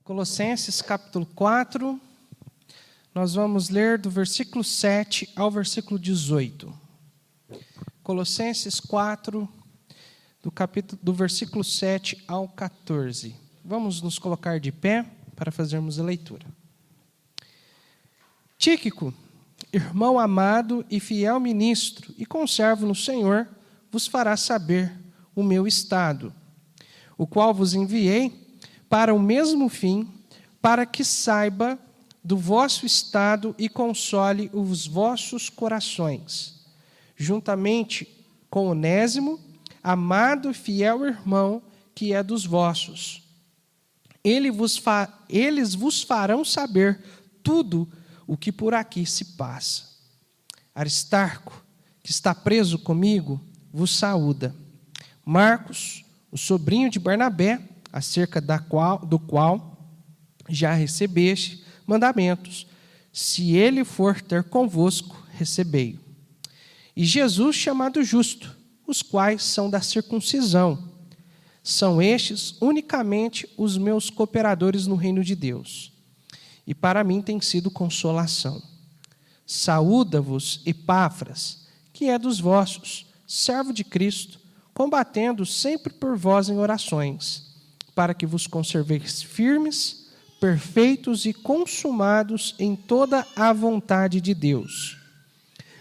Colossenses capítulo 4, nós vamos ler do versículo 7 ao versículo 18. Colossenses 4, do versículo 7 ao 14. Vamos nos colocar de pé para fazermos a leitura. Tíquico, irmão amado e fiel ministro e conservo no Senhor, vos fará saber o meu estado, o qual vos enviei para o mesmo fim, para que saiba do vosso estado e console os vossos corações, juntamente com Onésimo, amado e fiel irmão, que é dos vossos. Eles vos farão saber tudo o que por aqui se passa. Aristarco, que está preso comigo, vos saúda. Marcos, o sobrinho de Barnabé, acerca do qual já recebeste mandamentos. Se ele for ter convosco, recebei-o. E Jesus, chamado Justo, os quais são da circuncisão. São estes unicamente os meus cooperadores no reino de Deus. E para mim tem sido consolação. Saúda-vos Epáfras, que é dos vossos, servo de Cristo, combatendo sempre por vós em orações, para que vos conserveis firmes, perfeitos e consumados em toda a vontade de Deus.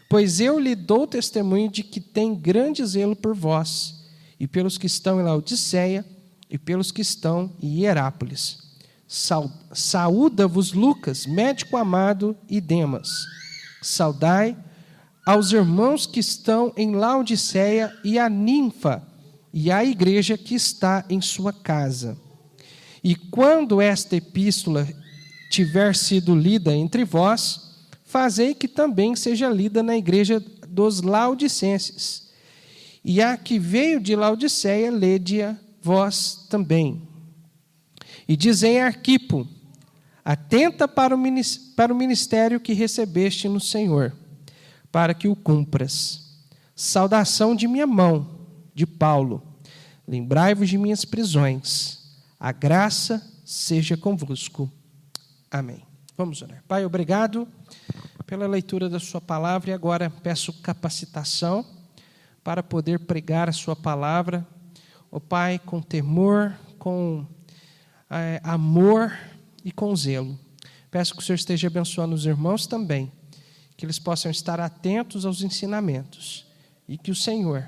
Pois eu lhe dou testemunho de que tem grande zelo por vós, e pelos que estão em Laodiceia, e pelos que estão em Hierápolis. Saúda-vos Lucas, médico amado, e Demas. Saudai aos irmãos que estão em Laodiceia e a Ninfa, e a igreja que está em sua casa. E quando esta epístola tiver sido lida entre vós, fazei que também seja lida na igreja dos laodicenses. E a que veio de Laodiceia, lede-a vós também. E dizei a Arquipo, atenta para o ministério que recebeste no Senhor, para que o cumpras. Saudação de minha mão, de Paulo. Lembrai-vos de minhas prisões. A graça seja convosco. Amém. Vamos orar. Pai, obrigado pela leitura da sua palavra e agora peço capacitação para poder pregar a sua palavra. Ó Pai, com temor, com amor e com zelo. Peço que o Senhor esteja abençoando os irmãos também, que eles possam estar atentos aos ensinamentos e que o Senhor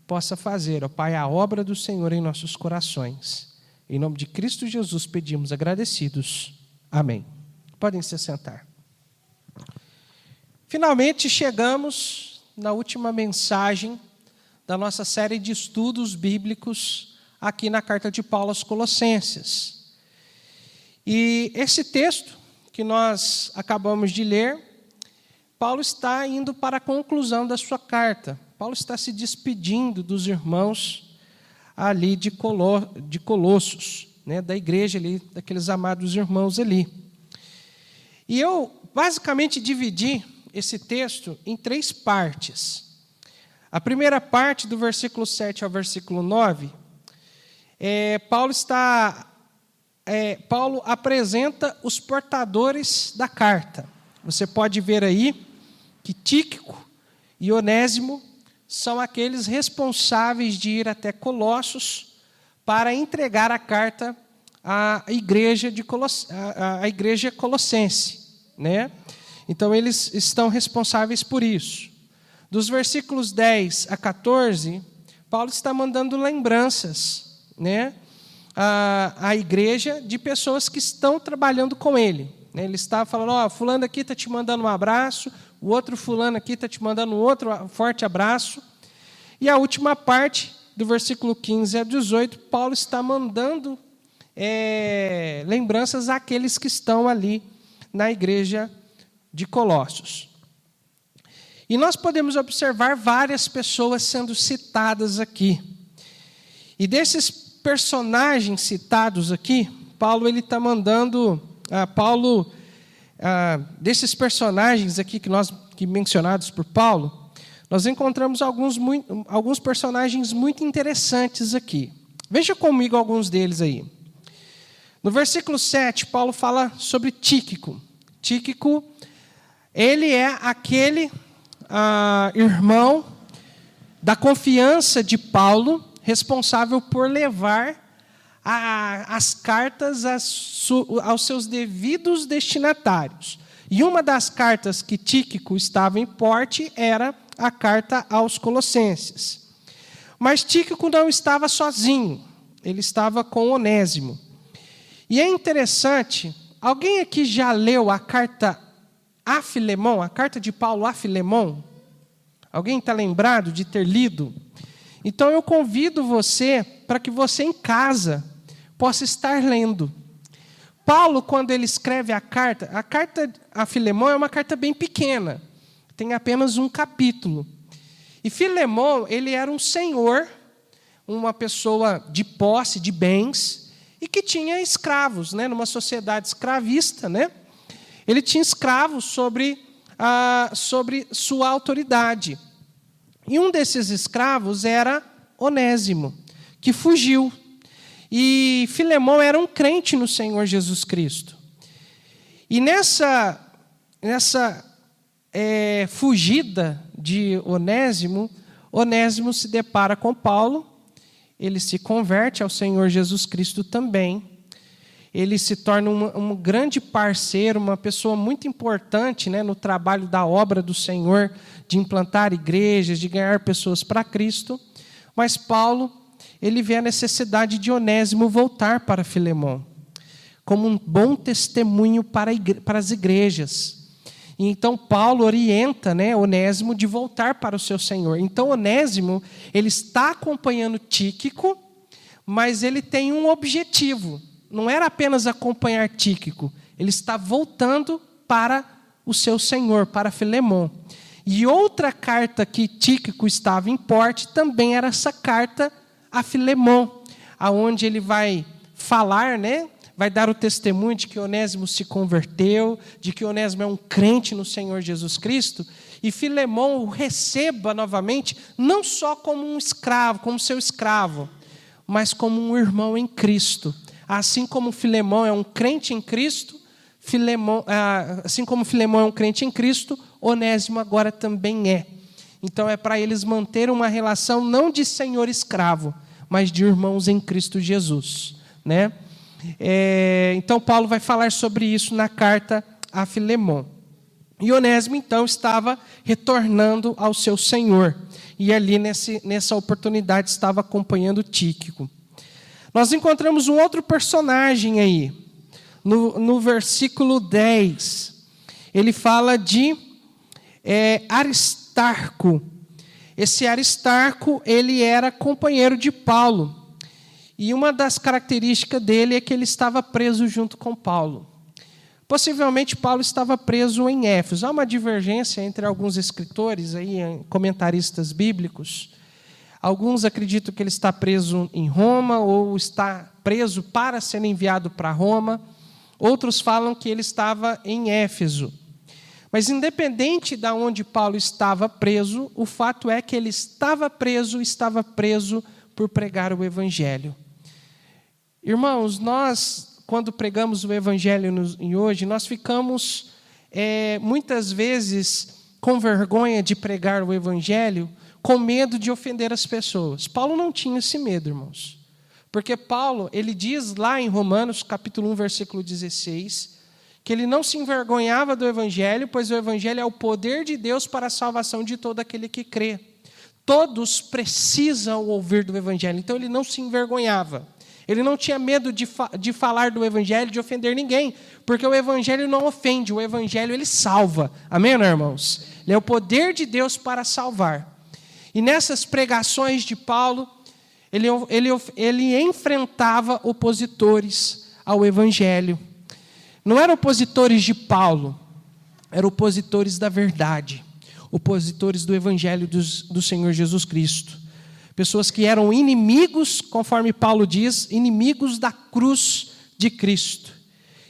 possa fazer, ó Pai, a obra do Senhor em nossos corações. Em nome de Cristo Jesus pedimos agradecidos. Amém. Podem se sentar. Finalmente chegamos na última mensagem da nossa série de estudos bíblicos aqui na carta de Paulo aos Colossenses. E esse texto que nós acabamos de ler, Paulo está indo para a conclusão da sua carta. Paulo está se despedindo dos irmãos ali de Colossos, né, da igreja ali, daqueles amados irmãos ali. E eu basicamente dividi esse texto em 3 partes. A primeira parte, do versículo 7 ao versículo 9, Paulo apresenta os portadores da carta. Você pode ver aí que Tíquico e Onésimo são aqueles responsáveis de ir até Colossos para entregar a carta à igreja colossense, né? Então, eles estão responsáveis por isso. Dos versículos 10 a 14, Paulo está mandando lembranças, né, à igreja de pessoas que estão trabalhando com ele. Ele está falando, fulano aqui está te mandando um abraço, o outro fulano aqui está te mandando outro forte abraço. E a última parte, do versículo 15 a 18, Paulo está mandando lembranças àqueles que estão ali na igreja de Colossos. E nós podemos observar várias pessoas sendo citadas aqui. E desses personagens citados aqui, Paulo ele está mandando... desses personagens aqui que mencionados por Paulo, nós encontramos alguns personagens muito interessantes aqui. Veja comigo alguns deles aí. No versículo 7, Paulo fala sobre Tíquico. Tíquico, ele é aquele irmão da confiança de Paulo, responsável por levar as cartas aos seus devidos destinatários. E uma das cartas que Tíquico estava em porte era a carta aos Colossenses. Mas Tíquico não estava sozinho, ele estava com Onésimo. E é interessante, alguém aqui já leu a carta a Filemão, a carta de Paulo a Filemão? Alguém está lembrado de ter lido? Então eu convido você para que você em casa possa estar lendo. Paulo, quando ele escreve a carta a Filemão é uma carta bem pequena, tem apenas um capítulo. E Filemão, ele era um senhor, uma pessoa de posse, de bens, e que tinha escravos, né? Numa sociedade escravista, né? Ele tinha escravos sobre sua autoridade. E um desses escravos era Onésimo, que fugiu. E Filemão era um crente no Senhor Jesus Cristo. E nessa fugida de Onésimo, Onésimo se depara com Paulo, ele se converte ao Senhor Jesus Cristo também. Ele se torna um grande parceiro, uma pessoa muito importante, né, no trabalho da obra do Senhor, de implantar igrejas, de ganhar pessoas para Cristo. Mas Paulo, ele vê a necessidade de Onésimo voltar para Filemão, como um bom testemunho para as igrejas. E então Paulo orienta, né, Onésimo de voltar para o seu Senhor. Então Onésimo, ele está acompanhando Tíquico, mas ele tem um objetivo. Não era apenas acompanhar Tíquico, ele está voltando para o seu Senhor, para Filemão. E outra carta que Tíquico estava em porte também era essa carta a Filemão, aonde ele vai falar, né? Vai dar o testemunho de que Onésimo se converteu, de que Onésimo é um crente no Senhor Jesus Cristo, e Filemão o receba novamente, não só como um escravo, como seu escravo, mas como um irmão em Cristo. Assim como Filemão é um crente em Cristo, assim como Filemão é um crente em Cristo, Onésimo agora também é. Então é para eles manterem uma relação não de senhor escravo, mas de irmãos em Cristo Jesus, né? Então Paulo vai falar sobre isso na carta a Filemão. E Onésimo então estava retornando ao seu Senhor, e ali nessa oportunidade estava acompanhando Tíquico. Nós encontramos um outro personagem aí, no versículo 10. Ele fala de Aristarco. Esse Aristarco, ele era companheiro de Paulo. E uma das características dele é que ele estava preso junto com Paulo. Possivelmente Paulo estava preso em Éfeso. Há uma divergência entre alguns escritores, aí, comentaristas bíblicos. Alguns acreditam que ele está preso em Roma ou está preso para ser enviado para Roma. Outros falam que ele estava em Éfeso. Mas independente de onde Paulo estava preso, o fato é que ele estava preso por pregar o Evangelho. Irmãos, nós, quando pregamos o Evangelho hoje, nós ficamos muitas vezes com vergonha de pregar o Evangelho, com medo de ofender as pessoas. Paulo não tinha esse medo, irmãos. Porque Paulo, ele diz lá em Romanos, capítulo 1, versículo 16, que ele não se envergonhava do Evangelho, pois o Evangelho é o poder de Deus para a salvação de todo aquele que crê. Todos precisam ouvir do Evangelho. Então, ele não se envergonhava. Ele não tinha medo de falar do Evangelho, de ofender ninguém, porque o Evangelho não ofende, o Evangelho ele salva. Amém, irmãos? Ele é o poder de Deus para salvar. E nessas pregações de Paulo, ele enfrentava opositores ao Evangelho. Não eram opositores de Paulo, eram opositores da verdade, opositores do Evangelho do Senhor Jesus Cristo. Pessoas que eram inimigos, conforme Paulo diz, inimigos da cruz de Cristo.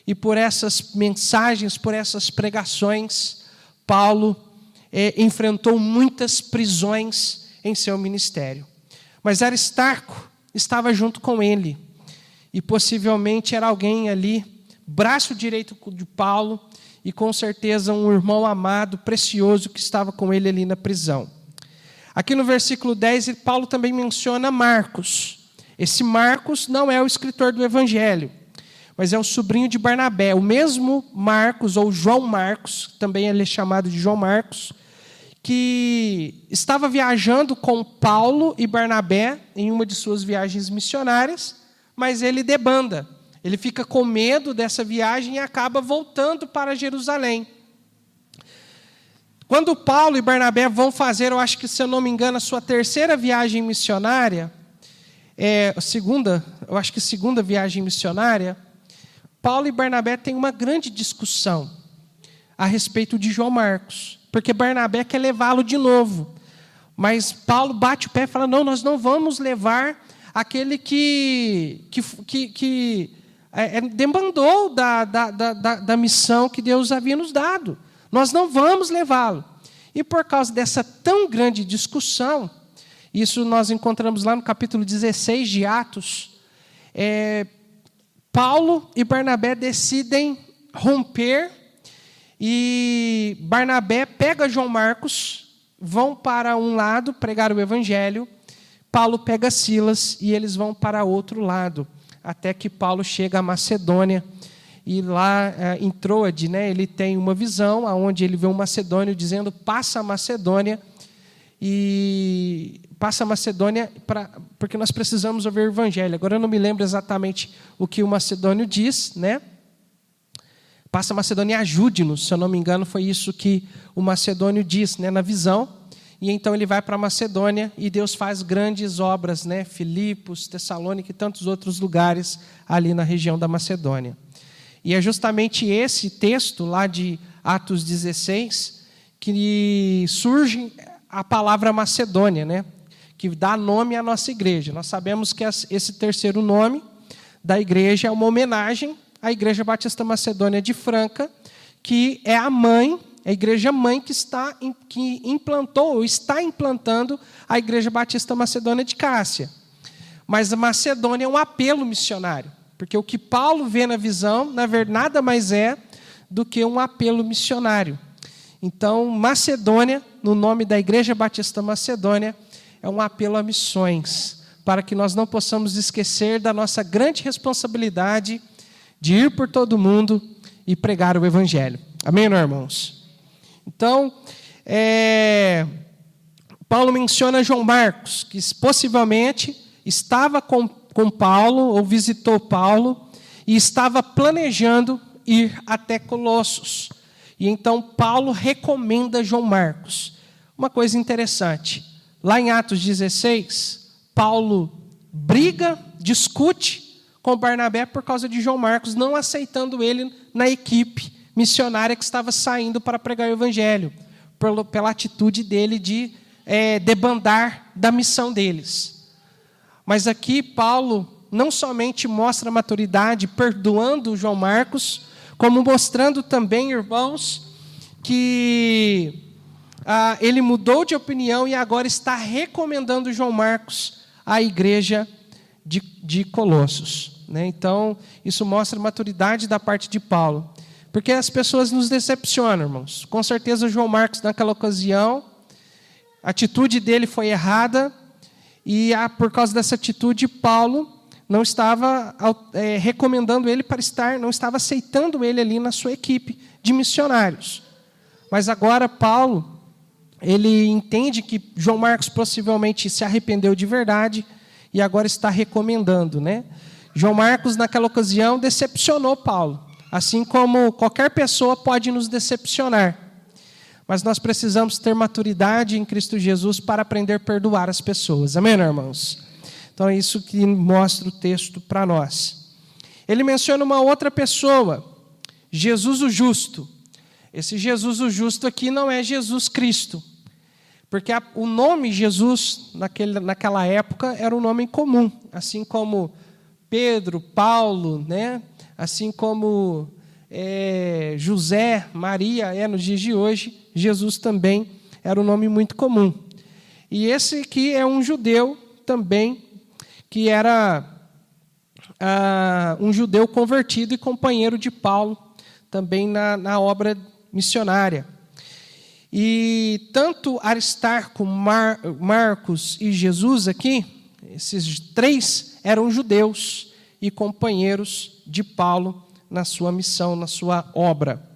E por essas mensagens, por essas pregações, Paulo enfrentou muitas prisões em seu ministério. Mas Aristarco estava junto com ele. e possivelmente era alguém ali, braço direito de Paulo, e com certeza um irmão amado, precioso, que estava com ele ali na prisão. Aqui no versículo 10, Paulo também menciona Marcos. Esse Marcos não é o escritor do Evangelho, mas é o sobrinho de Barnabé. O mesmo Marcos, ou João Marcos, também ele é chamado de João Marcos, que estava viajando com Paulo e Barnabé em uma de suas viagens missionárias, mas ele debanda. Ele fica com medo dessa viagem e acaba voltando para Jerusalém. Quando Paulo e Barnabé vão fazer, eu acho que, se eu não me engano, a sua terceira viagem missionária, segunda viagem missionária, Paulo e Barnabé têm uma grande discussão a respeito de João Marcos, porque Barnabé quer levá-lo de novo, mas Paulo bate o pé e fala: não, nós não vamos levar aquele que demandou da missão que Deus havia nos dado. Nós não vamos levá-lo. E por causa dessa tão grande discussão, isso nós encontramos lá no capítulo 16 de Atos, Paulo e Barnabé decidem romper, e Barnabé pega João Marcos, vão para um lado pregar o evangelho, Paulo pega Silas e eles vão para outro lado, até que Paulo chega à Macedônia. E lá em Troade, ele tem uma visão onde ele vê um macedônio dizendo: passa a Macedônia, porque nós precisamos ouvir o evangelho. Agora eu não me lembro exatamente o que o macedônio diz, Passa a Macedônia e ajude-nos, se eu não me engano, foi isso que o macedônio diz, na visão. E então ele vai para a Macedônia e Deus faz grandes obras, Filipos, Tessalônica e tantos outros lugares ali na região da Macedônia. E é justamente esse texto lá de Atos 16 que surge a palavra Macedônia, que dá nome à nossa igreja. Nós sabemos que esse terceiro nome da igreja é uma homenagem à Igreja Batista Macedônia de Franca, que é a igreja mãe que implantou ou está implantando a Igreja Batista Macedônia de Cássia. Mas a Macedônia é um apelo missionário, porque o que Paulo vê na visão, na verdade, nada mais é do que um apelo missionário. Então, Macedônia, no nome da Igreja Batista Macedônia, é um apelo a missões, para que nós não possamos esquecer da nossa grande responsabilidade de ir por todo mundo e pregar o Evangelho. Amém, irmãos? Então, Paulo menciona João Marcos, que possivelmente estava com Paulo, ou visitou Paulo, e estava planejando ir até Colossos. E então Paulo recomenda João Marcos. Uma coisa interessante, lá em Atos 16, Paulo discute com Barnabé por causa de João Marcos, não aceitando ele na equipe missionária que estava saindo para pregar o evangelho, pela atitude dele de debandar da missão deles. Mas aqui Paulo não somente mostra a maturidade, perdoando João Marcos, como mostrando também, irmãos, que ele mudou de opinião e agora está recomendando João Marcos à igreja de Colossos. Então, isso mostra a maturidade da parte de Paulo. Porque as pessoas nos decepcionam, irmãos. Com certeza, João Marcos, naquela ocasião, a atitude dele foi errada, e por causa dessa atitude, Paulo não estava recomendando ele para estar, não estava aceitando ele ali na sua equipe de missionários. Mas agora Paulo, ele entende que João Marcos possivelmente se arrependeu de verdade e agora está recomendando, João Marcos, naquela ocasião, decepcionou Paulo, assim como qualquer pessoa pode nos decepcionar. Mas nós precisamos ter maturidade em Cristo Jesus para aprender a perdoar as pessoas. Amém, irmãos? Então é isso que mostra o texto para nós. Ele menciona uma outra pessoa, Jesus o Justo. Esse Jesus o Justo aqui não é Jesus Cristo, porque o nome Jesus, naquela época, era um nome comum, assim como Pedro, Paulo, assim como José, Maria, nos dias de hoje, Jesus também era um nome muito comum. E esse aqui é um judeu também, que era um judeu convertido e companheiro de Paulo, também na obra missionária. E tanto Aristarco, Marcos e Jesus aqui, esses três eram judeus e companheiros de Paulo na sua missão, na sua obra.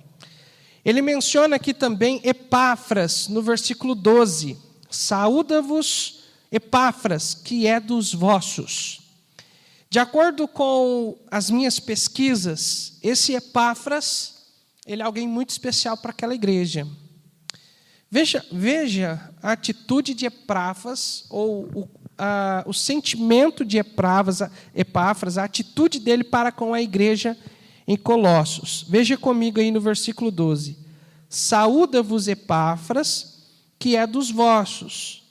Ele menciona aqui também Epáfras, no versículo 12. Saúda-vos, Epáfras, que é dos vossos. De acordo com as minhas pesquisas, esse Epáfras, ele é alguém muito especial para aquela igreja. Veja a atitude de Epáfras, ou o sentimento de Epáfras, a atitude dele para com a igreja em Colossos. Veja comigo aí no versículo 12. Saúda-vos, Epáfras, que é dos vossos,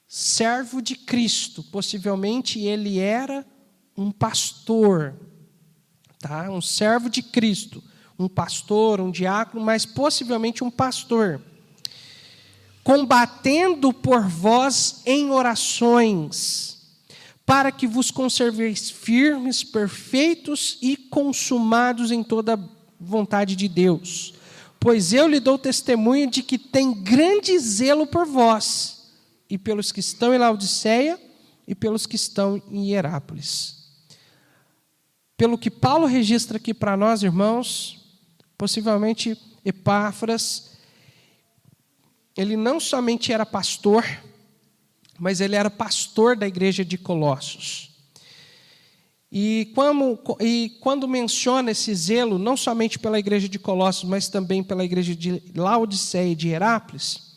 servo de Cristo. Possivelmente ele era um pastor, tá? Um servo de Cristo, um pastor, um diácono, mas possivelmente um pastor. Combatendo por vós em orações, para que vos conserveis firmes, perfeitos e consumados em toda a vontade de Deus. Pois eu lhe dou testemunho de que tem grande zelo por vós, e pelos que estão em Laodiceia, e pelos que estão em Hierápolis. Pelo que Paulo registra aqui para nós, irmãos, possivelmente Epáfras, ele não somente era pastor, mas ele era pastor da igreja de Colossos. E quando menciona esse zelo, não somente pela igreja de Colossos, mas também pela igreja de Laodiceia e de Hierápolis,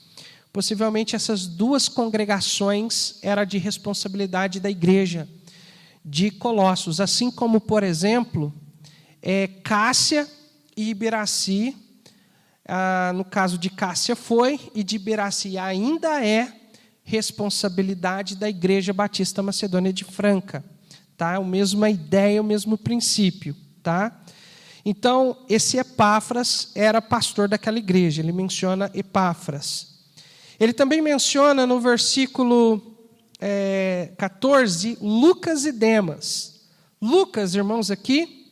possivelmente essas duas congregações eram de responsabilidade da igreja de Colossos, assim como, por exemplo, Cássia e Ibiraci. No caso de Cássia foi, e de Ibiraci ainda é responsabilidade da Igreja Batista Macedônia de Franca. Tá? A mesma ideia, o mesmo princípio. Tá? Então, esse Epáfras era pastor daquela igreja, ele menciona Epáfras. Ele também menciona no versículo 14, Lucas e Demas. Lucas, irmãos, aqui,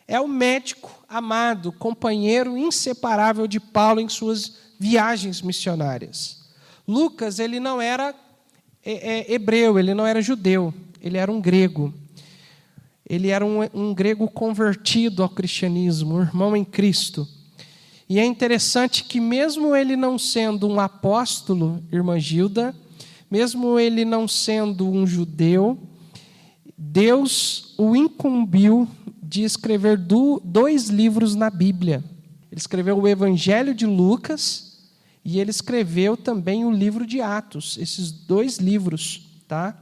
é o médico amado, companheiro inseparável de Paulo em suas viagens missionárias. Lucas, ele não era hebreu, ele não era judeu, ele era um grego. Ele era um grego convertido ao cristianismo, um irmão em Cristo. E é interessante que mesmo ele não sendo um apóstolo, irmã Gilda, mesmo ele não sendo um judeu, Deus o incumbiu de escrever 2 livros na Bíblia. Ele escreveu o Evangelho de Lucas e ele escreveu também o livro de Atos, esses 2 livros. Tá?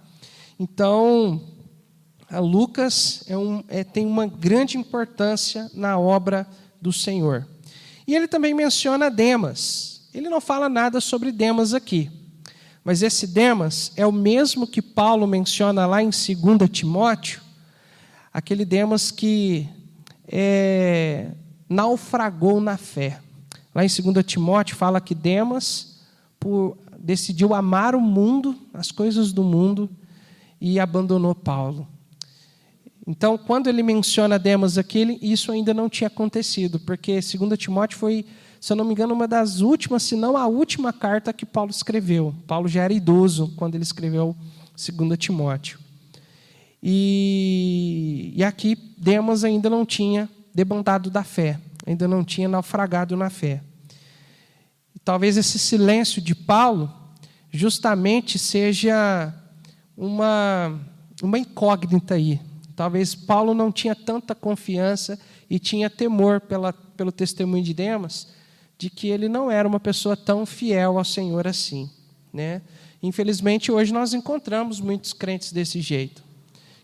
Então, a Lucas tem uma grande importância na obra do Senhor. E ele também menciona Demas. Ele não fala nada sobre Demas aqui, mas esse Demas é o mesmo que Paulo menciona lá em 2 Timóteo, aquele Demas que naufragou na fé. Lá em 2 Timóteo fala que Demas decidiu amar o mundo, as coisas do mundo, e abandonou Paulo. Então, quando ele menciona Demas aqui, isso ainda não tinha acontecido, porque 2 Timóteo foi, se eu não me engano, uma das últimas, se não a última carta que Paulo escreveu. Paulo já era idoso quando ele escreveu 2 Timóteo. E aqui Demas ainda não tinha debandado da fé, ainda não tinha naufragado na fé. E talvez esse silêncio de Paulo justamente seja uma incógnita aí. Talvez Paulo não tinha tanta confiança e tinha temor pelo testemunho de Demas, de que ele não era uma pessoa tão fiel ao Senhor assim. Né? Infelizmente, hoje nós encontramos muitos crentes desse jeito.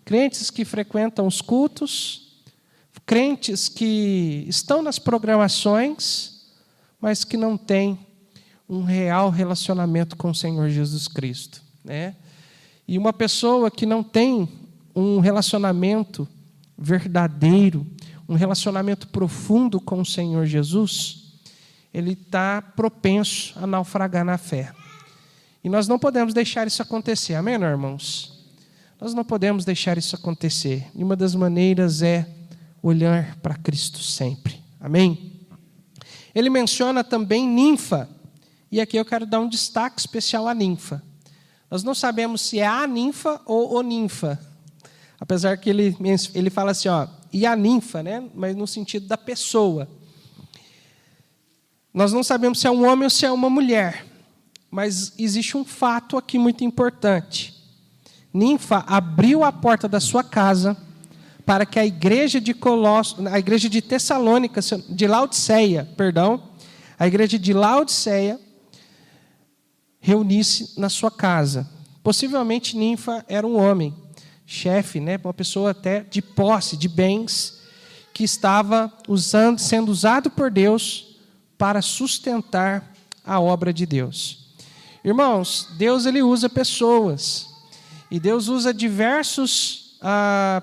Crentes que frequentam os cultos, crentes que estão nas programações, mas que não têm um real relacionamento com o Senhor Jesus Cristo. Né? E uma pessoa que não tem um relacionamento verdadeiro, um relacionamento profundo com o Senhor Jesus, ele está propenso a naufragar na fé. E nós não podemos deixar isso acontecer, amém, irmãos? Nós não podemos deixar isso acontecer. E uma das maneiras é olhar para Cristo sempre. Amém? Ele menciona também ninfa. E aqui eu quero dar um destaque especial à ninfa. Nós não sabemos se é a ninfa ou o ninfa. Apesar que ele fala assim, e a ninfa, né? Mas no sentido da pessoa. Nós não sabemos se é um homem ou se é uma mulher. Mas existe um fato aqui muito importante. Ninfa abriu a porta da sua casa para que a igreja de Tessalônica, de Laodiceia, a igreja de Laodiceia reunisse na sua casa. Possivelmente Ninfa era um homem, chefe, né, uma pessoa até de posse, de bens, que estava sendo usado por Deus para sustentar a obra de Deus. Irmãos, Deus ele usa pessoas. E Deus usa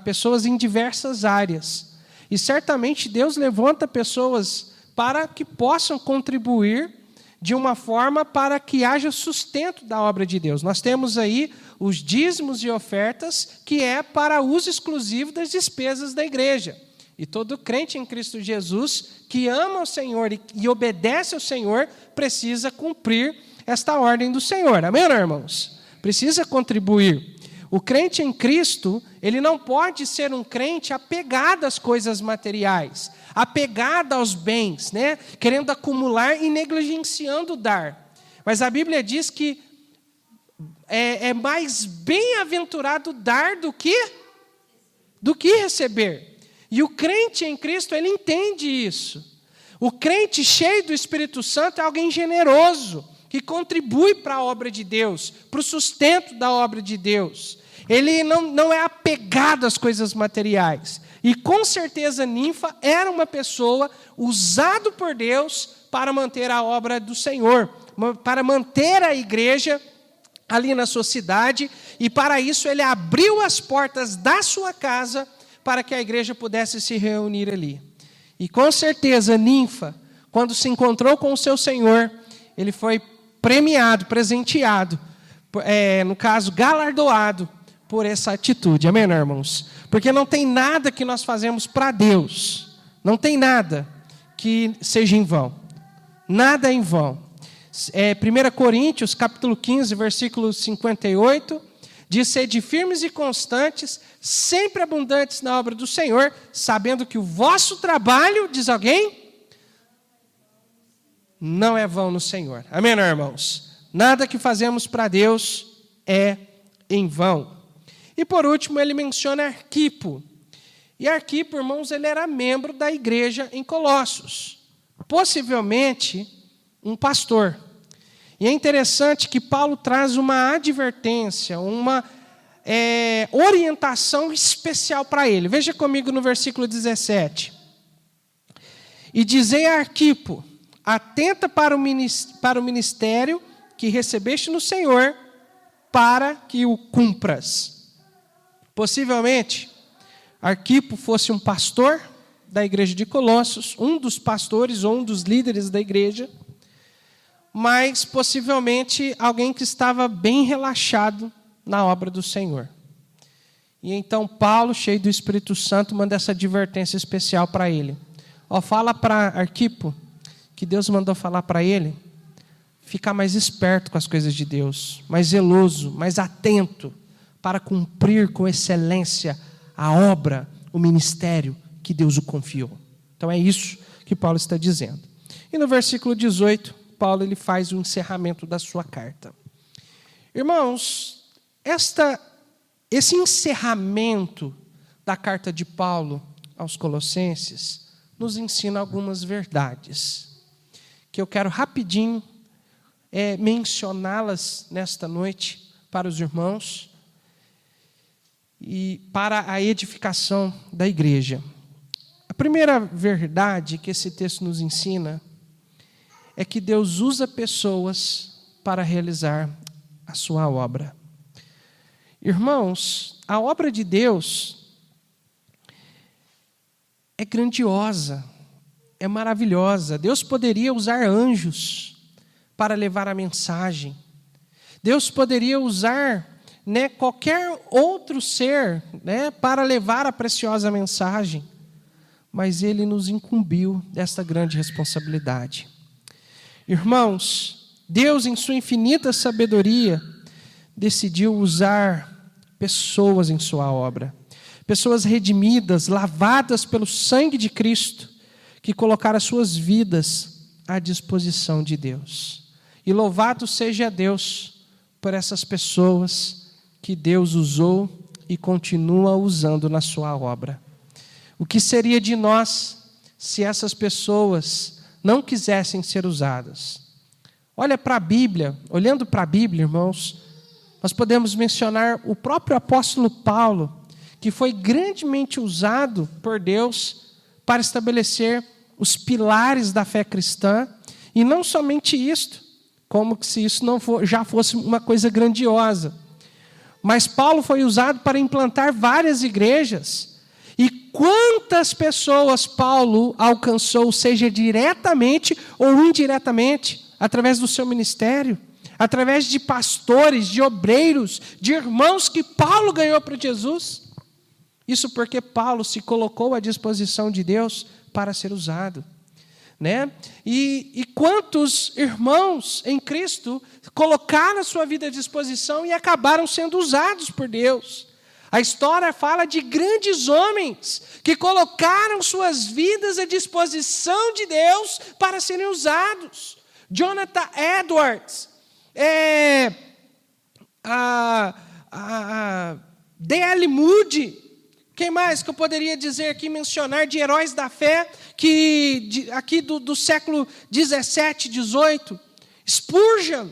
pessoas em diversas áreas. E certamente Deus levanta pessoas para que possam contribuir de uma forma para que haja sustento da obra de Deus. Nós temos aí os dízimos e ofertas, que é para uso exclusivo das despesas da igreja. E todo crente em Cristo Jesus, que ama o Senhor e obedece ao Senhor, precisa cumprir esta ordem do Senhor. Amém, irmãos? Precisa contribuir. O crente em Cristo, ele não pode ser um crente apegado às coisas materiais, apegado aos bens, né? Querendo acumular e negligenciando dar. Mas a Bíblia diz que é mais bem-aventurado dar do que receber. E o crente em Cristo, ele entende isso. O crente cheio do Espírito Santo é alguém generoso, que contribui para a obra de Deus, para o sustento da obra de Deus. Ele não é apegado às coisas materiais. E com certeza Ninfa era uma pessoa usada por Deus para manter a obra do Senhor, para manter a igreja ali na sua cidade, e para isso ele abriu as portas da sua casa para que a igreja pudesse se reunir ali. E com certeza Ninfa, quando se encontrou com o seu Senhor, ele foi premiado, presenteado, no caso, galardoado por essa atitude. Amém, irmãos? Porque não tem nada que nós fazemos para Deus, não tem nada que seja em vão. Nada é em vão. 1 Coríntios, capítulo 15, versículo 58, diz: sede firmes e constantes, sempre abundantes na obra do Senhor, sabendo que o vosso trabalho, diz alguém, não é vão no Senhor. Amém, irmãos? Nada que fazemos para Deus é em vão. E por último, ele menciona Arquipo. E Arquipo, irmãos, ele era membro da igreja em Colossos. Possivelmente um pastor. E é interessante que Paulo traz uma advertência, uma orientação especial para ele. Veja comigo no versículo 17. E dizei a Arquipo: atenta para o ministério que recebeste no Senhor, para que o cumpras. Possivelmente, Arquipo fosse um pastor da igreja de Colossos, um dos pastores ou um dos líderes da igreja, mas possivelmente alguém que estava bem relaxado na obra do Senhor. E então Paulo, cheio do Espírito Santo, manda essa advertência especial para ele. Fala para Arquipo, que Deus mandou falar para ele, ficar mais esperto com as coisas de Deus, mais zeloso, mais atento, para cumprir com excelência a obra, o ministério que Deus o confiou. Então é isso que Paulo está dizendo. E no versículo 18, Paulo ele faz o encerramento da sua carta. Irmãos, esse encerramento da carta de Paulo aos Colossenses nos ensina algumas verdades, que eu quero rapidinho mencioná-las nesta noite para os irmãos e para a edificação da igreja. A primeira verdade que esse texto nos ensina é que Deus usa pessoas para realizar a sua obra. Irmãos, a obra de Deus é grandiosa, é maravilhosa. Deus poderia usar anjos para levar a mensagem. Deus poderia usar né, qualquer outro ser, né, para levar a preciosa mensagem, mas ele nos incumbiu desta grande responsabilidade. Irmãos, Deus, em sua infinita sabedoria, decidiu usar pessoas em sua obra, pessoas redimidas, lavadas pelo sangue de Cristo, que colocaram as suas vidas à disposição de Deus. E louvado seja Deus por essas pessoas que Deus usou e continua usando na sua obra. O que seria de nós se essas pessoas não quisessem ser usadas? Olha para a Bíblia, olhando para a Bíblia, irmãos, nós podemos mencionar o próprio apóstolo Paulo, que foi grandemente usado por Deus para estabelecer os pilares da fé cristã, e não somente isto, como se isso não já fosse uma coisa grandiosa, mas Paulo foi usado para implantar várias igrejas. E quantas pessoas Paulo alcançou, seja diretamente ou indiretamente, através do seu ministério, através de pastores, de obreiros, de irmãos que Paulo ganhou para Jesus. Isso porque Paulo se colocou à disposição de Deus para ser usado, né? E quantos irmãos em Cristo colocaram a sua vida à disposição e acabaram sendo usados por Deus. A história fala de grandes homens que colocaram suas vidas à disposição de Deus para serem usados. Jonathan Edwards, D.L. Moody. Quem mais que eu poderia dizer aqui, mencionar de heróis da fé, aqui do século 17, 18? Spurgeon.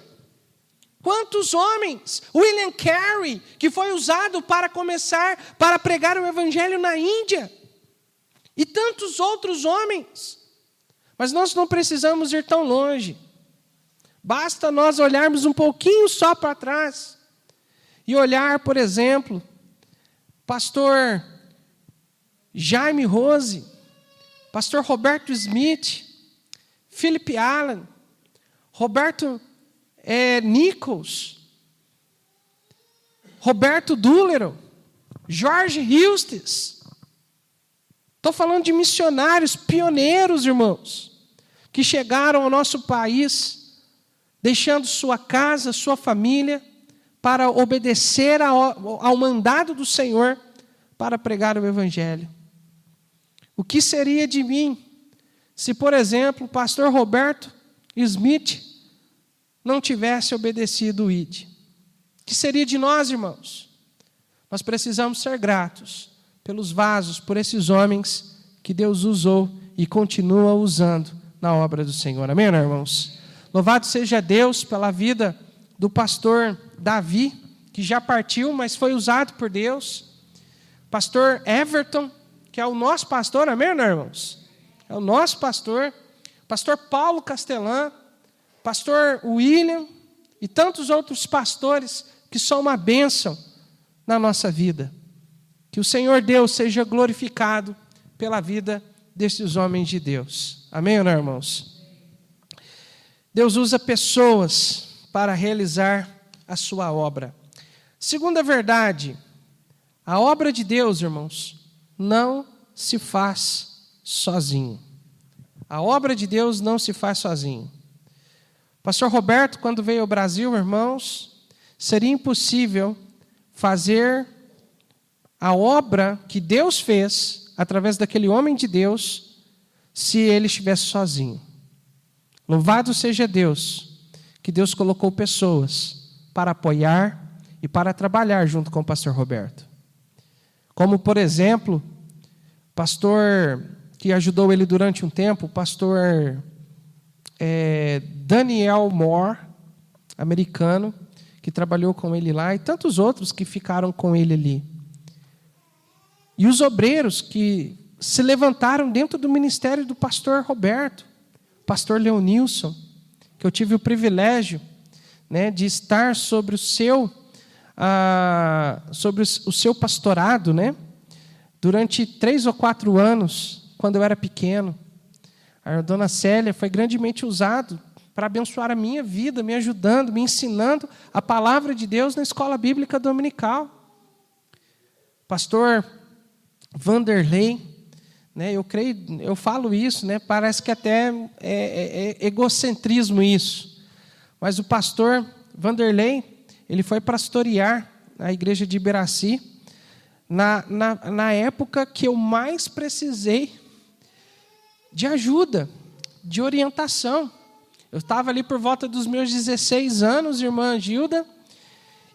Quantos homens? William Carey, que foi usado para pregar o evangelho na Índia. E tantos outros homens. Mas nós não precisamos ir tão longe. Basta nós olharmos um pouquinho só para trás. E olhar, por exemplo, pastor Jaime Rose, pastor Roberto Smith, Philip Allen, Roberto Nichols, Roberto Doolittle, George Eustis. Estou falando de missionários pioneiros, irmãos, que chegaram ao nosso país, deixando sua casa, sua família, para obedecer ao mandado do Senhor, para pregar o Evangelho. O que seria de mim se, por exemplo, o pastor Roberto Smith não tivesse obedecido o ID? O que seria de nós, irmãos? Nós precisamos ser gratos pelos vasos, por esses homens que Deus usou e continua usando na obra do Senhor. Amém, irmãos? Louvado seja Deus pela vida do pastor Davi, que já partiu, mas foi usado por Deus. Pastor Everton, que é o nosso pastor, amém, irmãos? É o nosso pastor. Pastor Paulo Castelã, pastor William e tantos outros pastores que são uma bênção na nossa vida. Que o Senhor Deus seja glorificado pela vida desses homens de Deus. Amém, irmãos? Deus usa pessoas para realizar a sua obra. Segunda verdade, a obra de Deus, irmãos, não se faz sozinho. A obra de Deus não se faz sozinho. Pastor Roberto, quando veio ao Brasil, irmãos, seria impossível fazer a obra que Deus fez através daquele homem de Deus se ele estivesse sozinho. Louvado seja Deus, que Deus colocou pessoas para apoiar e para trabalhar junto com o pastor Roberto. Como, por exemplo, o pastor que ajudou ele durante um tempo, o pastor Daniel Moore, americano, que trabalhou com ele lá, e tantos outros que ficaram com ele ali. E os obreiros que se levantaram dentro do ministério do pastor Roberto, pastor Leonilson, que eu tive o privilégio, né, de estar sobre o seu pastorado, né, durante 3 ou 4 anos, quando eu era pequeno. A dona Célia foi grandemente usada para abençoar a minha vida, me ajudando, me ensinando a palavra de Deus na escola bíblica dominical. Pastor Vanderlei, né, eu falo isso, né, parece que até é egocentrismo isso, mas o pastor Vanderlei, ele foi pastorear a igreja de Iberaci, na época que eu mais precisei de ajuda, de orientação. Eu estava ali por volta dos meus 16 anos, irmã Gilda,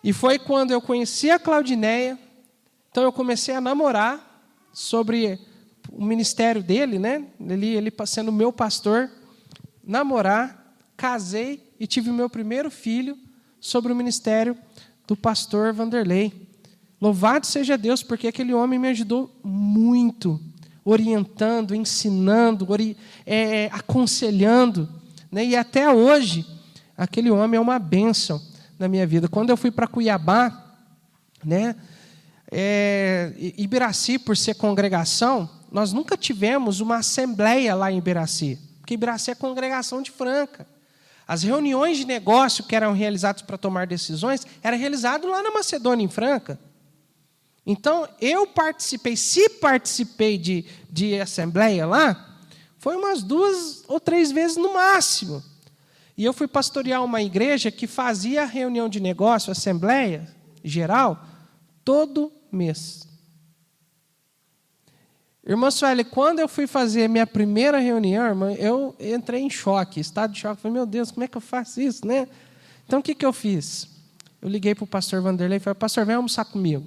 e foi quando eu conheci a Claudineia. Então eu comecei a namorar sobre o ministério dele, né? Ele sendo meu pastor, namorar, casei e tive o meu primeiro filho sobre o ministério do pastor Vanderlei. Louvado seja Deus, porque aquele homem me ajudou muito, orientando, ensinando, aconselhando, né? E até hoje, aquele homem é uma bênção na minha vida. Quando eu fui para Cuiabá, né? Iberaci, por ser congregação, nós nunca tivemos uma assembleia lá em Iberaci, porque Iberaci é congregação de Franca. As reuniões de negócio que eram realizadas para tomar decisões, eram realizadas lá na Macedônia, em Franca. Então, se participei de assembleia lá, foi umas 2 ou 3 vezes no máximo. E eu fui pastorear uma igreja que fazia reunião de negócio, assembleia geral, todo mês. Irmã Sueli, quando eu fui fazer a minha primeira reunião, irmã, eu entrei em choque, estado de choque. Falei, meu Deus, como é que eu faço isso, né? Então, o que eu fiz? Eu liguei para o pastor Vanderlei e falei, pastor, vem almoçar comigo.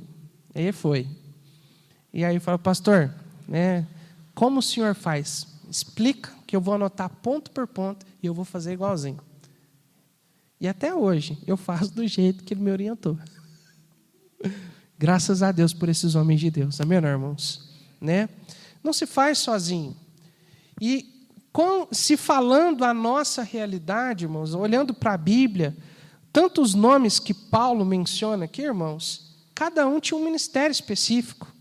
Aí ele foi. E aí eu falei, pastor, né, como o senhor faz? Explica que eu vou anotar ponto por ponto e eu vou fazer igualzinho. E até hoje, eu faço do jeito que ele me orientou. Graças a Deus por esses homens de Deus. Amém, irmãos? Né? Não se faz sozinho. E se falando a nossa realidade, irmãos, olhando para a Bíblia, tantos nomes que Paulo menciona aqui, irmãos, cada um tinha um ministério específico.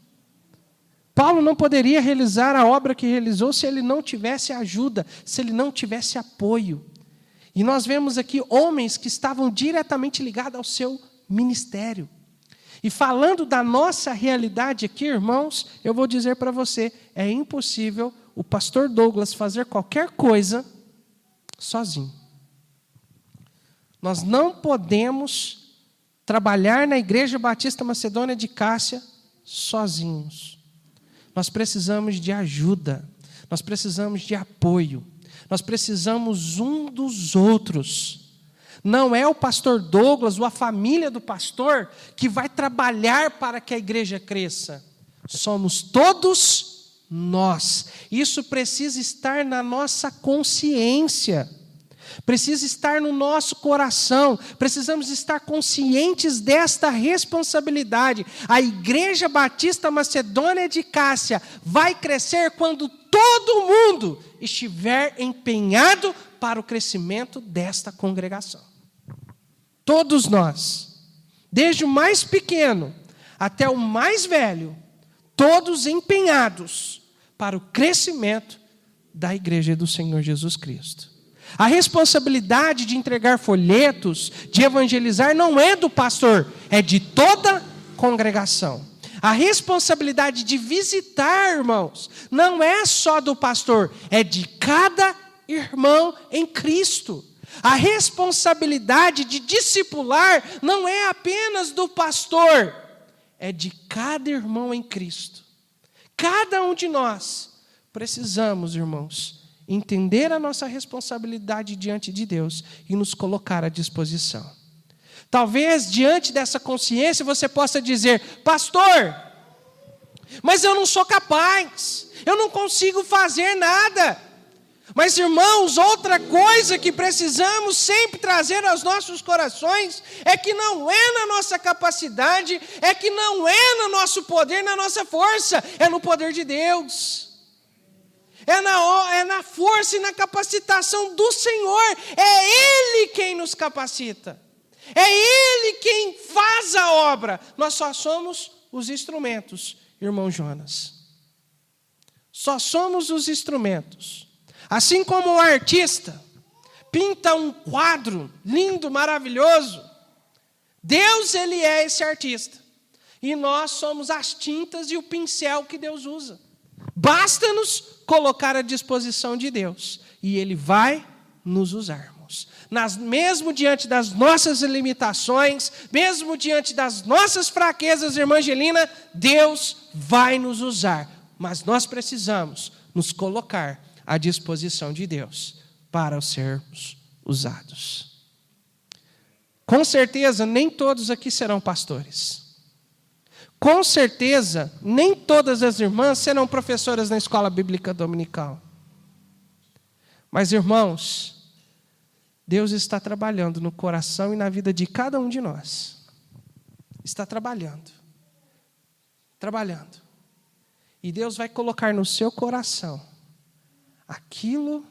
Paulo não poderia realizar a obra que realizou se ele não tivesse ajuda, se ele não tivesse apoio. E nós vemos aqui homens que estavam diretamente ligados ao seu ministério. E falando da nossa realidade aqui, irmãos, eu vou dizer para você, é impossível o pastor Douglas fazer qualquer coisa sozinho. Nós não podemos trabalhar na Igreja Batista Macedônia de Cássia sozinhos. Nós precisamos de ajuda, nós precisamos de apoio, nós precisamos um dos outros. Não é o pastor Douglas ou a família do pastor que vai trabalhar para que a igreja cresça. Somos todos nós. Isso precisa estar na nossa consciência. Precisa estar no nosso coração. Precisamos estar conscientes desta responsabilidade. A Igreja Batista Macedônia de Cássia vai crescer quando todo mundo estiver empenhado para o crescimento desta congregação. Todos nós, desde o mais pequeno até o mais velho, todos empenhados para o crescimento da Igreja do Senhor Jesus Cristo. A responsabilidade de entregar folhetos, de evangelizar, não é do pastor, é de toda a congregação. A responsabilidade de visitar, irmãos, não é só do pastor, é de cada irmão em Cristo. A responsabilidade de discipular não é apenas do pastor, é de cada irmão em Cristo. Cada um de nós precisamos, irmãos, entender a nossa responsabilidade diante de Deus e nos colocar à disposição. Talvez, diante dessa consciência, você possa dizer, pastor, mas eu não sou capaz, eu não consigo fazer nada. Mas, irmãos, outra coisa que precisamos sempre trazer aos nossos corações é que não é na nossa capacidade, é que não é no nosso poder, na nossa força, é no poder de Deus. É na força e na capacitação do Senhor. É Ele quem nos capacita. É Ele quem faz a obra. Nós só somos os instrumentos, irmão Jonas. Só somos os instrumentos. Assim como o artista pinta um quadro lindo, maravilhoso. Deus, Ele é esse artista. E nós somos as tintas e o pincel que Deus usa. Basta-nos colocar à disposição de Deus. E Ele vai nos usarmos. Mesmo diante das nossas limitações, mesmo diante das nossas fraquezas, irmã Angelina, Deus vai nos usar. Mas nós precisamos nos colocar à disposição de Deus para sermos usados. Com certeza, nem todos aqui serão pastores. Com certeza, nem todas as irmãs serão professoras na escola bíblica dominical. Mas, irmãos, Deus está trabalhando no coração e na vida de cada um de nós. Está trabalhando. Trabalhando. E Deus vai colocar no seu coração aquilo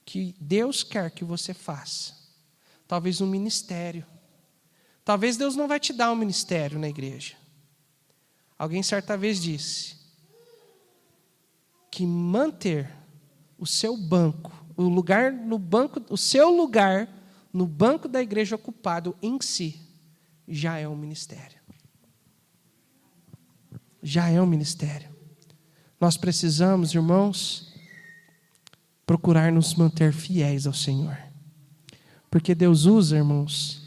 que Deus quer que você faça. Talvez um ministério. Talvez Deus não vai te dar um ministério na igreja. Alguém certa vez disse que manter o seu banco, o seu lugar no banco da igreja ocupado em si, já é um ministério. Já é um ministério. Nós precisamos, irmãos, procurar nos manter fiéis ao Senhor. Porque Deus usa, irmãos,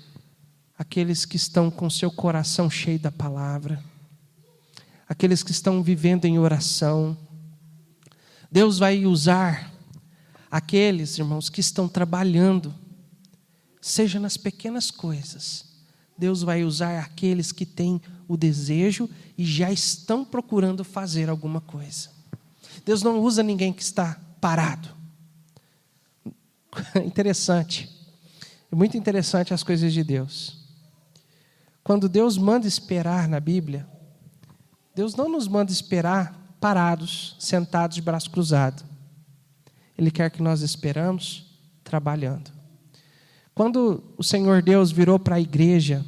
aqueles que estão com seu coração cheio da palavra, aqueles que estão vivendo em oração. Deus vai usar aqueles, irmãos, que estão trabalhando, seja nas pequenas coisas. Deus vai usar aqueles que têm o desejo e já estão procurando fazer alguma coisa. Deus não usa ninguém que está parado. Interessante. É muito interessante as coisas de Deus. Quando Deus manda esperar na Bíblia, Deus não nos manda esperar parados, sentados de braço cruzado. Ele quer que nós esperamos trabalhando. Quando o Senhor Deus virou para a igreja,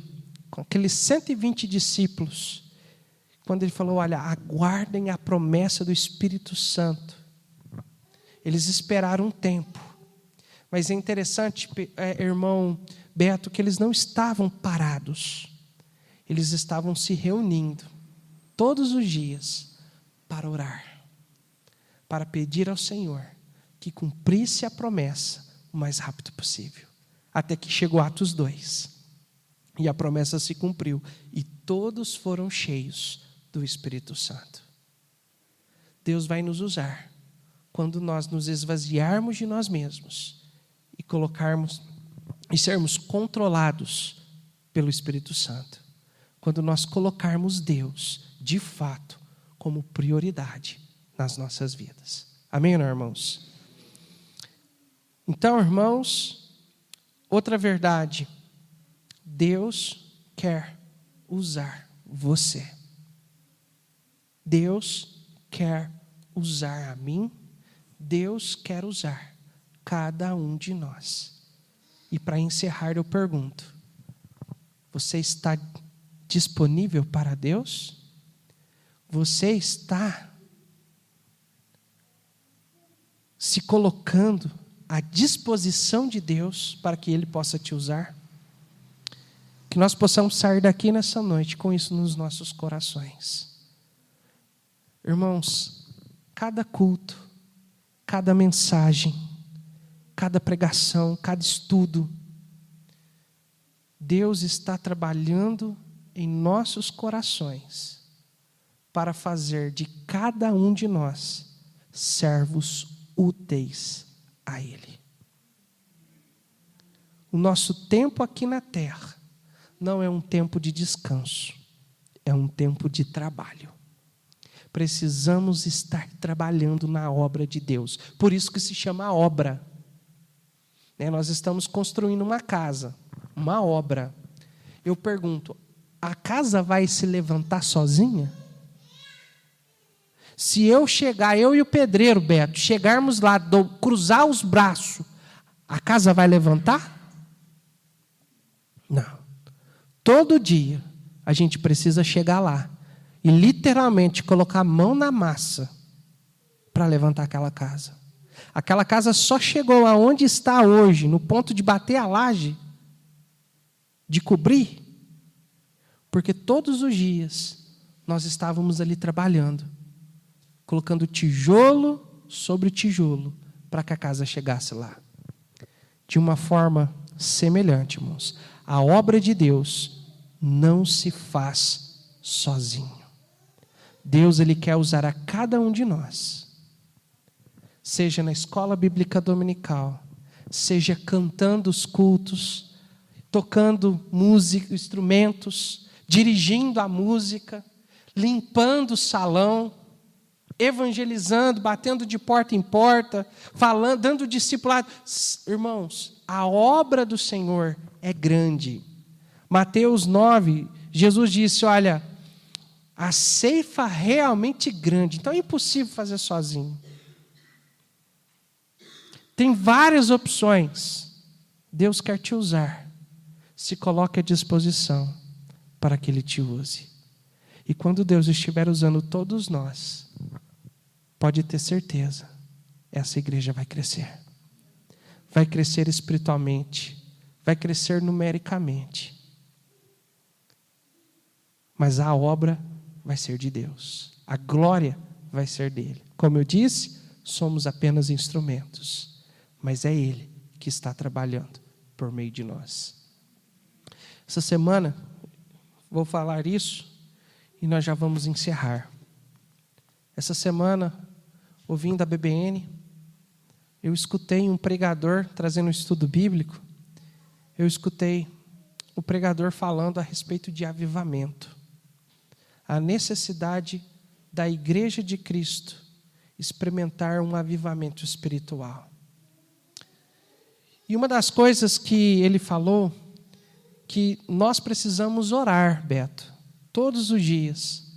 com aqueles 120 discípulos, quando Ele falou, olha, aguardem a promessa do Espírito Santo. Eles esperaram um tempo. Mas é interessante, irmão Beto, que eles não estavam parados. Eles estavam se reunindo todos os dias para orar, para pedir ao Senhor que cumprisse a promessa o mais rápido possível. Até que chegou Atos 2. E a promessa se cumpriu. E todos foram cheios do Espírito Santo. Deus vai nos usar quando nós nos esvaziarmos de nós mesmos e colocarmos e sermos controlados pelo Espírito Santo. Quando nós colocarmos Deus, de fato, como prioridade nas nossas vidas. Amém, não, irmãos? Então, irmãos, outra verdade. Deus quer usar você. Deus quer usar a mim. Deus quer usar cada um de nós. E para encerrar, eu pergunto: você está disponível para Deus? Você está se colocando à disposição de Deus para que Ele possa te usar? Que nós possamos sair daqui nessa noite com isso nos nossos corações. Irmãos, cada culto, cada mensagem, cada pregação, cada estudo, Deus está trabalhando em nossos corações para fazer de cada um de nós servos úteis a Ele. O nosso tempo aqui na terra não é um tempo de descanso, é um tempo de trabalho. Precisamos estar trabalhando na obra de Deus. Por isso que se chama obra. Nós estamos construindo uma casa, uma obra. Eu pergunto, a casa vai se levantar sozinha? Se eu e o pedreiro, Beto, chegarmos lá, cruzar os braços, a casa vai levantar? Não. Todo dia a gente precisa chegar lá e literalmente colocar a mão na massa para levantar aquela casa. Aquela casa só chegou aonde está hoje, no ponto de bater a laje, de cobrir, porque todos os dias nós estávamos ali trabalhando, colocando tijolo sobre tijolo, para que a casa chegasse lá. De uma forma semelhante, irmãos, a obra de Deus não se faz sozinho. Deus, Ele quer usar a cada um de nós, seja na escola bíblica dominical, seja cantando os cultos, tocando música, instrumentos, dirigindo a música, limpando o salão, evangelizando, batendo de porta em porta, falando, dando discipulado. Irmãos, a obra do Senhor é grande. Mateus 9, Jesus disse, olha, a ceifa realmente grande, então é impossível fazer sozinho. Tem várias opções. Deus quer te usar. Se coloque à disposição para que Ele te use. E quando Deus estiver usando todos nós, pode ter certeza, essa igreja vai crescer. Vai crescer espiritualmente, vai crescer numericamente. Mas a obra vai ser de Deus. A glória vai ser dele. Como eu disse, somos apenas instrumentos. Mas é Ele que está trabalhando por meio de nós. Essa semana, vou falar isso e nós já vamos encerrar. Essa semana, ouvindo a BBN, eu escutei um pregador trazendo um estudo bíblico. Eu escutei o pregador falando a respeito de avivamento. A necessidade da Igreja de Cristo experimentar um avivamento espiritual. E uma das coisas que ele falou, que nós precisamos orar, Beto, todos os dias,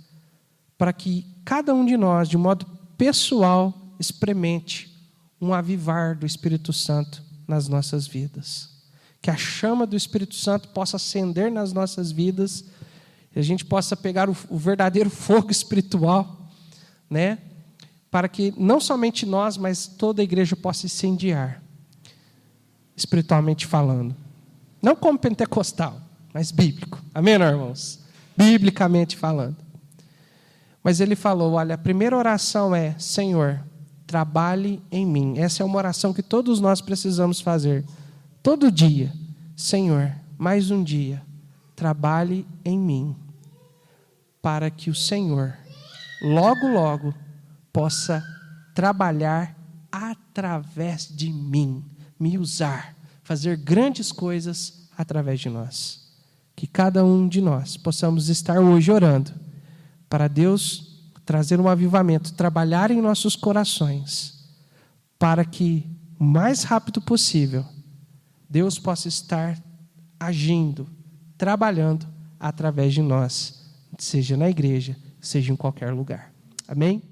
para que cada um de nós, de modo pessoal, experimente um avivar do Espírito Santo nas nossas vidas. Que a chama do Espírito Santo possa acender nas nossas vidas, e a gente possa pegar o verdadeiro fogo espiritual, né? Para que não somente nós, mas toda a igreja possa incendiar, espiritualmente falando. Não como pentecostal, mas bíblico. Amém, irmãos? Biblicamente falando. Mas ele falou, olha, a primeira oração é, Senhor, trabalhe em mim. Essa é uma oração que todos nós precisamos fazer. Todo dia. Senhor, mais um dia, trabalhe em mim. Para que o Senhor, logo, logo, possa trabalhar através de mim. Me usar, fazer grandes coisas através de nós. Que cada um de nós possamos estar hoje orando para Deus trazer um avivamento, trabalhar em nossos corações, para que o mais rápido possível Deus possa estar agindo, trabalhando através de nós, seja na igreja, seja em qualquer lugar. Amém?